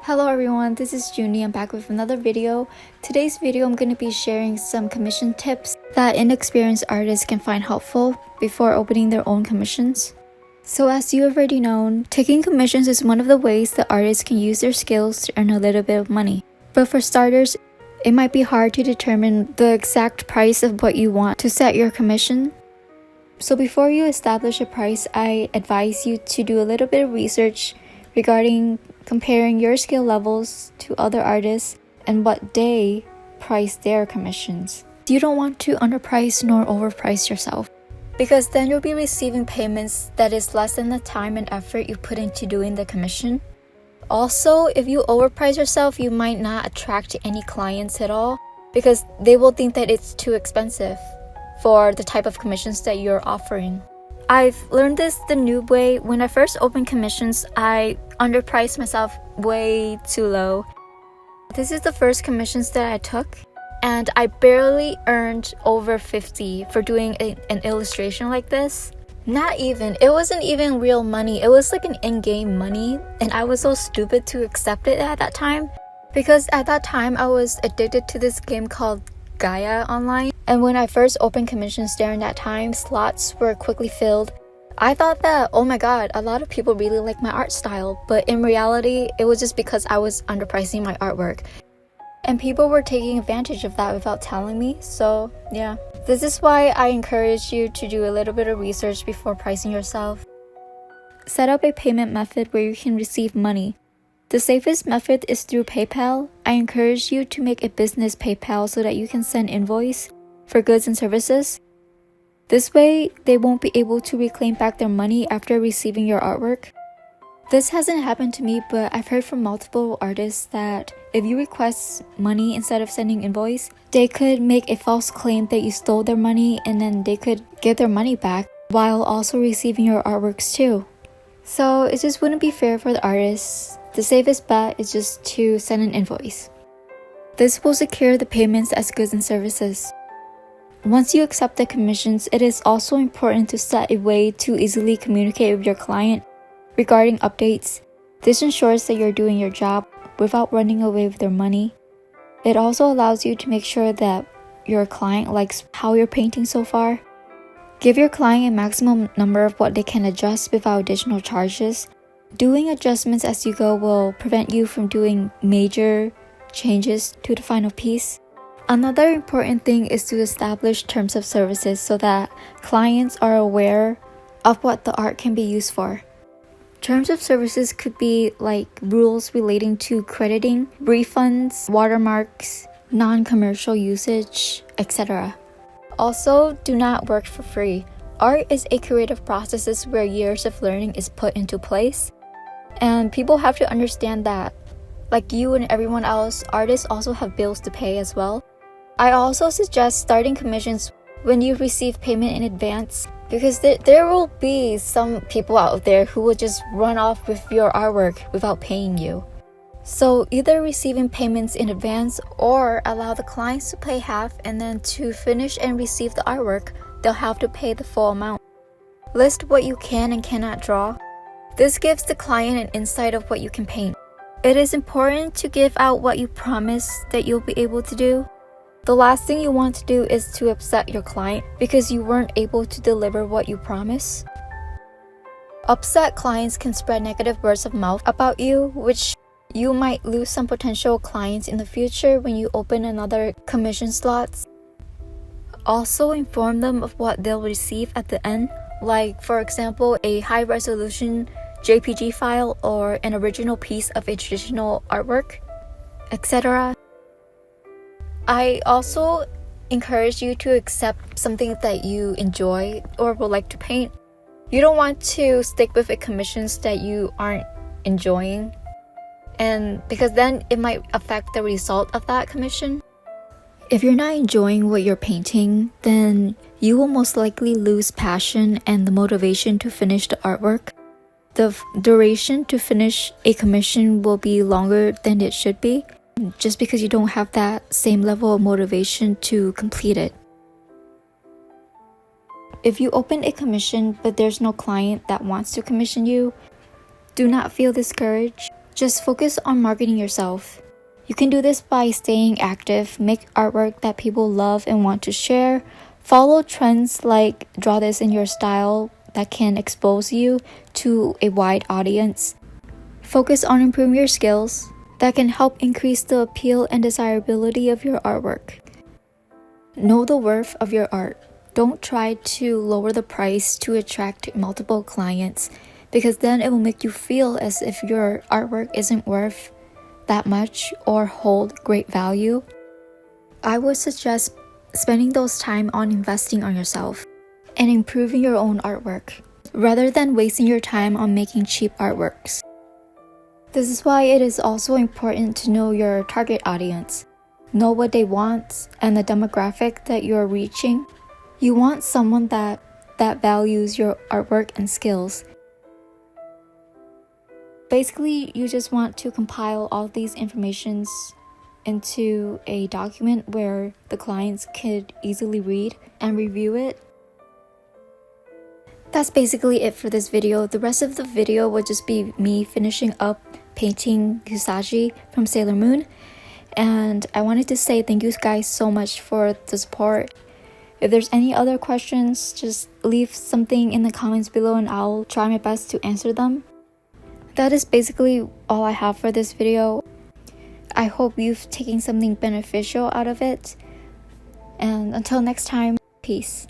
Hello everyone, this is Junie. I'm back with another video. Today's video I'm going to be sharing some commission tips that inexperienced artists can find helpful before opening their own commissions. So as you already know, taking commissions is one of the ways that artists can use their skills to earn a little bit of money. But for starters, it might be hard to determine the exact price of what you want to set your commission. So before you establish a price, I advise you to do a little bit of research regarding comparing your skill levels to other artists and what they price their commissions. You don't want to underprice nor overprice yourself, because then you'll be receiving payments that is less than the time and effort you put into doing the commission. Also, if you overprice yourself, you might not attract any clients at all because they will think that it's too expensive for the type of commissions that you're offering. I've learned this the new way. When I first opened commissions, I underpriced myself way too low. This is the first commissions that I took, and I barely earned over 50 for doing an illustration like this. Not even. It wasn't even real money. It was like an in-game money, and I was so stupid to accept it at that time because at that time I was addicted to this game called Gaia online. And when I first opened commissions during that time, slots were quickly filled. I thought that, oh my god, a lot of people really like my art style, but in reality, it was just because I was underpricing my artwork. And people were taking advantage of that without telling me, so yeah. This is why I encourage you to do a little bit of research before pricing yourself. Set up a payment method where you can receive money. The safest method is through PayPal. I encourage you to make a business PayPal so that you can send invoice for goods and services. This way, they won't be able to reclaim back their money after receiving your artwork. This hasn't happened to me, but I've heard from multiple artists that if you request money instead of sending invoice, they could make a false claim that you stole their money and then they could get their money back while also receiving your artworks too. So it just wouldn't be fair for the artists. The safest bet is just to send an invoice. This will secure the payments as goods and services. Once you accept the commissions, it is also important to set a way to easily communicate with your client regarding updates. This ensures that you're doing your job without running away with their money. It also allows you to make sure that your client likes how you're painting so far. Give your client a maximum number of what they can adjust without additional charges. Doing adjustments as you go will prevent you from doing major changes to the final piece. Another important thing is to establish terms of services so that clients are aware of what the art can be used for. Terms of services could be like rules relating to crediting, refunds, watermarks, non-commercial usage, etc. Also, do not work for free. Art is a creative process where years of learning is put into place. And people have to understand that, like you and everyone else, artists also have bills to pay as well. I also suggest starting commissions when you receive payment in advance, because there will be some people out there who will just run off with your artwork without paying you. So either receiving payments in advance or allow the clients to pay half, and then to finish and receive the artwork, they'll have to pay the full amount. List what you can and cannot draw. This gives the client an insight of what you can paint. It is important to give out what you promise that you'll be able to do. The last thing you want to do is to upset your client because you weren't able to deliver what you promised. Upset clients can spread negative words of mouth about you, which you might lose some potential clients in the future when you open another commission slots. Also inform them of what they'll receive at the end, like for example a high-resolution JPG file or an original piece of a traditional artwork, etc. I also encourage you to accept something that you enjoy or would like to paint. You don't want to stick with a commissions that you aren't enjoying, and because then it might affect the result of that commission. If you're not enjoying what you're painting, then you will most likely lose passion and the motivation to finish the artwork. The duration to finish a commission will be longer than it should be, just because you don't have that same level of motivation to complete it. If you open a commission but there's no client that wants to commission you, do not feel discouraged. Just focus on marketing yourself. You can do this by staying active, make artwork that people love and want to share, follow trends like draw this in your style that can expose you to a wide audience. Focus on improving your skills that can help increase the appeal and desirability of your artwork. Know the worth of your art. Don't try to lower the price to attract multiple clients, because then it will make you feel as if your artwork isn't worth that much or hold great value. I would suggest spending those time on investing on yourself and improving your own artwork, rather than wasting your time on making cheap artworks. This is why it is also important to know your target audience. Know what they want and the demographic that you're reaching. You want someone that values your artwork and skills. Basically, you just want to compile all these informations into a document where the clients could easily read and review it. That's basically it for this video. The rest of the video would just be me finishing up painting Usagi from Sailor Moon. And I wanted to say thank you guys so much for the support. If there's any other questions, just leave something in the comments below and I'll try my best to answer them. That is basically all I have for this video. I hope you've taken something beneficial out of it. And until next time, peace.